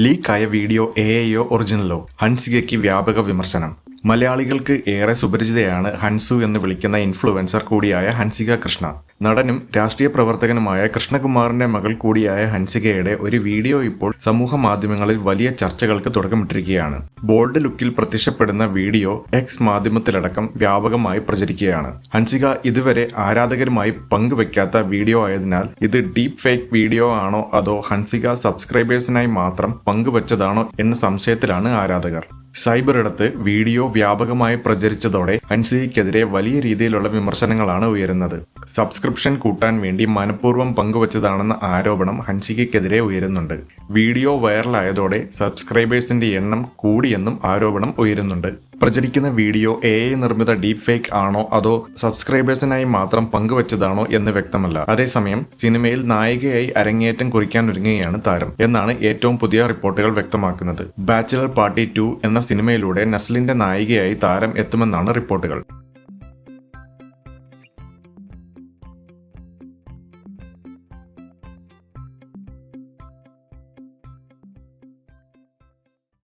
ലീക്കായ video എഐയോ ഒറിജിനലോ? ഹൻസികയ്ക്ക് വ്യാപക വിമർശനം. മലയാളികൾക്ക് ഏറെ സുപരിചിതയാണ് ഹൻസു എന്ന് വിളിക്കുന്ന ഇൻഫ്ലുവൻസർ കൂടിയായ ഹൻസിക കൃഷ്ണ. നടനും രാഷ്ട്രീയ പ്രവർത്തകനുമായ കൃഷ്ണകുമാറിന്റെ മകൾ കൂടിയായ ഹൻസികയുടെ ഒരു വീഡിയോ ഇപ്പോൾ സമൂഹ മാധ്യമങ്ങളിൽ വലിയ ചർച്ചകൾക്ക് തുടക്കമിട്ടിരിക്കുകയാണ്. ബോൾഡ് ലുക്കിൽ പ്രത്യക്ഷപ്പെടുന്ന വീഡിയോ എക്സ് മാധ്യമത്തിലടക്കം വ്യാപകമായി പ്രചരിക്കുകയാണ്. ഹൻസിക ഇതുവരെ ആരാധകരുമായി പങ്കുവെക്കാത്ത വീഡിയോ ആയതിനാൽ ഇത് ഡീപ് ഫേക്ക് വീഡിയോ ആണോ അതോ ഹൻസിക സബ്സ്ക്രൈബേഴ്സിനായി മാത്രം പങ്കുവച്ചതാണോ എന്ന സംശയത്തിലാണ് ആരാധകർ. സൈബർ ഇടത്ത് വീഡിയോ വ്യാപകമായി പ്രചരിച്ചതോടെ ഹൻസികയ്ക്കെതിരെ വലിയ രീതിയിലുള്ള വിമർശനങ്ങളാണ് ഉയരുന്നത്. സബ്സ്ക്രിപ്ഷൻ കൂട്ടാൻ വേണ്ടി മനഃപൂർവ്വം പങ്കുവച്ചതാണെന്ന ആരോപണം ഹൻസികയ്ക്കെതിരെ ഉയരുന്നുണ്ട്. വീഡിയോ വൈറലായതോടെ സബ്സ്ക്രൈബേഴ്സിന്റെ എണ്ണം കൂടിയെന്നും ആരോപണം ഉയരുന്നുണ്ട്. പ്രചരിക്കുന്ന വീഡിയോ എഐ നിർമ്മിത ഡീപ് ഫേക്ക് ആണോ അതോ സബ്സ്ക്രൈബേഴ്സിനായി മാത്രം പങ്കുവച്ചതാണോ എന്ന് വ്യക്തമല്ല. അതേസമയം സിനിമയിൽ നായികയായി അരങ്ങേറ്റം കുറിക്കാനൊരുങ്ങുകയാണ് താരം എന്നാണ് ഏറ്റവും പുതിയ റിപ്പോർട്ടുകൾ വ്യക്തമാക്കുന്നത്. ബാച്ചിലർ പാർട്ടി 2 എന്ന സിനിമയിലൂടെ നസ്ലിന്റെ നായികയായി താരം എത്തുമെന്നാണ് റിപ്പോർട്ടുകൾ.